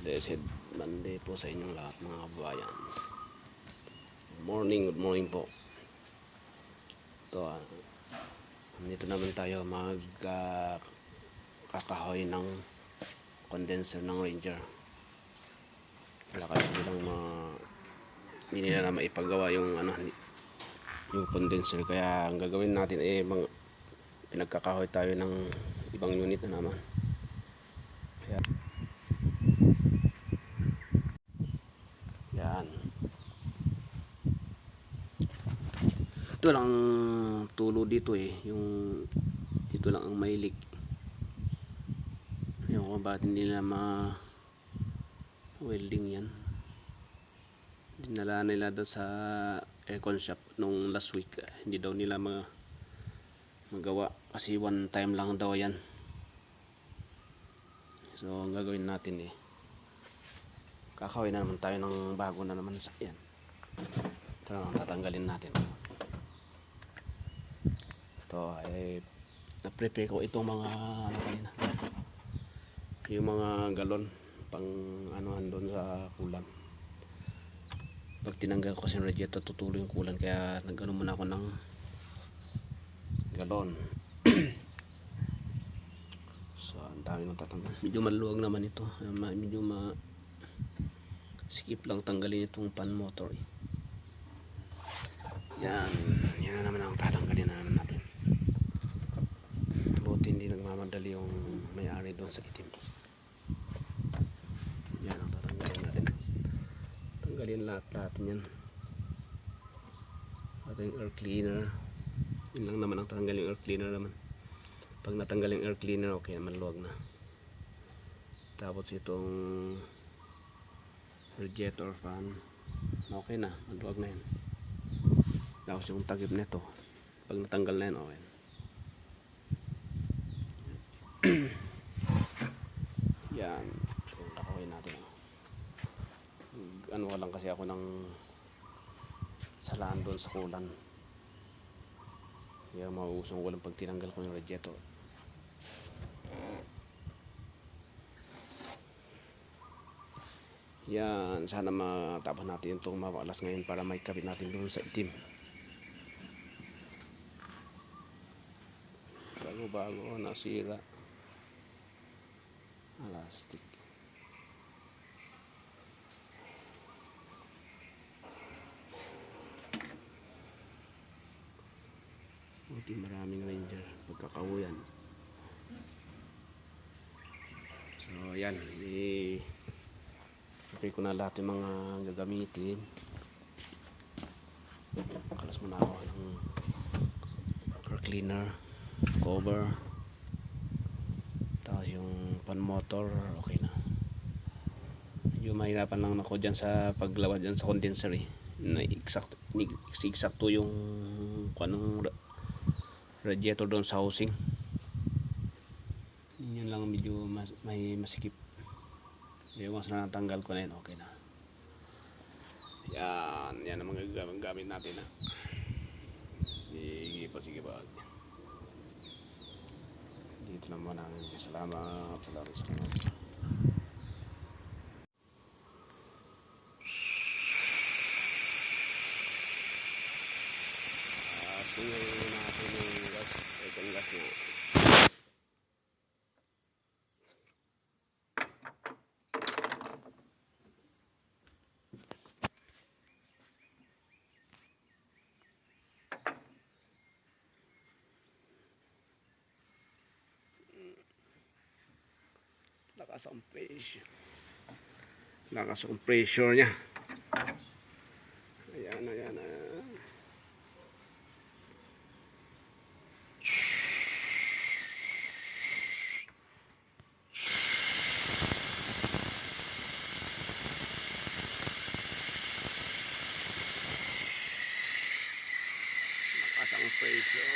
Blessed Monday po sa inyong lahat mga kababayan. Good morning po. Ito, nandito naman tayo kakahoy ng condenser ng Ranger. Wala kasi silang hindi nila na maipagawa yung yung condenser, kaya ang gagawin natin ay pinagkakahoy tayo ng ibang unit na naman. Kaya yan, ito lang tulo dito yung dito lang ang may leak. Yung kung bakit hindi nila welding yan, dinala nila doon sa aircon shop nung last week. Hindi daw nila magawa kasi one time lang daw yan. So ang gagawin natin kakawin na naman tayo ng bago na naman sa yan. Ito lang tatanggalin natin. Ito ay na-prepare ko itong mga kanina, yung mga galon pang anuhan doon sa kulan. Pag tinanggal ko kasi yung radiator, tutuloy yung kulan, kaya nag-ano muna ako ng galon. So ang dami nang tatanggal. Medyo maluwag naman ito, medyo skip lang tanggalin itong pan motor yan na naman ang tatanggalin na naman natin. Buti hindi nagmamadali yung may-ari doon sa itim. Yan ang tatanggalin natin. Tanggalin lahat yan. Ating air cleaner, yun lang naman ang tatanggalin yung air cleaner naman. Pag natanggal yung air cleaner, okay, maluwag na. Tapos itong radiator fan, okay na, maluwag na yan. Tapos yung takip nito, pag natanggal na yan, okay. Yan, kakawin natin. Ano lang kasi ako ng salaan doon sa kulan, kaya mauusong ko lang pag tinanggal ko yung radiator. Yan, sana matapos natin itong mawalas ngayon para may kabit natin doon sa itim. Bago nasira plastic. Buti maraming Ranger pagkakahuyan. So yan, okay ko na lahat yung mga gagamitin. Kalas muna ako ng air cleaner, cover, tapos yung pan motor, okay na. Yung mahirapan lang ako dyan sa paglawan dyan sa condenser na eksakto yung anong radiator doon sa housing. Yun lang medyo may masikip. Yung mas natanggal ko na yun, okay na. Yan ang mga gamit natin sige ba. Dito naman namin. Salamat. Tingnan natin yung gas. Itong gas na lakas ang pressure niya. Ayan. Lakas ang pressure.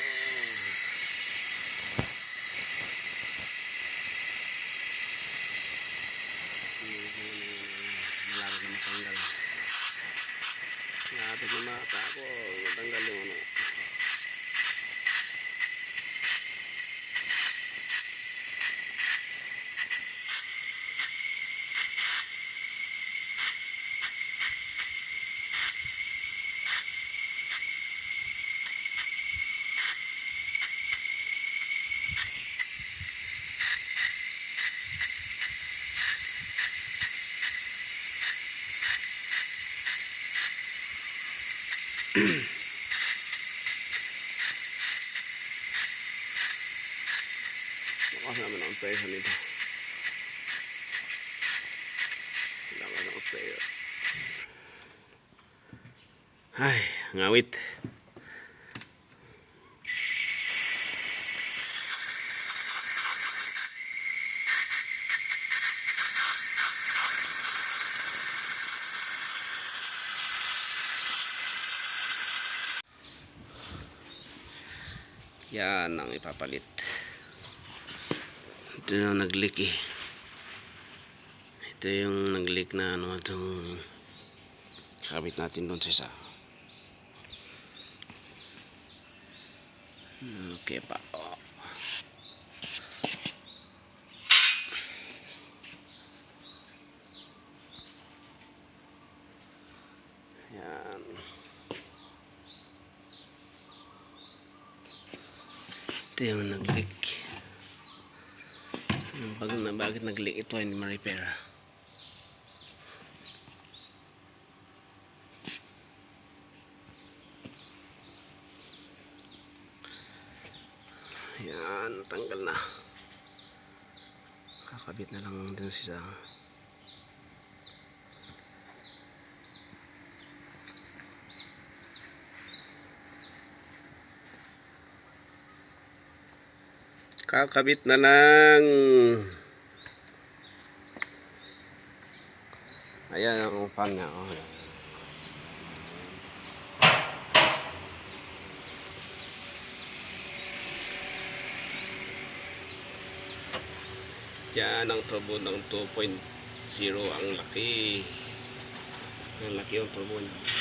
Malapit na matanggal. Malapit na Lakas naman ang presyo nito. Lakas ang presyo. Ay, ngawit. Yan ang ipapalit. Ito yung nag-leak eh. Ito yung nag-leak na ano, itong kabit natin doon sa isa. Okay pa. Oh. Yan. Ito yung nag-leak. Bakit nag-leak ito hindi ma-repair. Yan, tanggal na. Kakabit na lang din sa isa. Kakabit na lang. Ayan ang fan niya. Oh. Yan ang turbo ng 2.0. Ang laki. Ang laki yung turbo niya.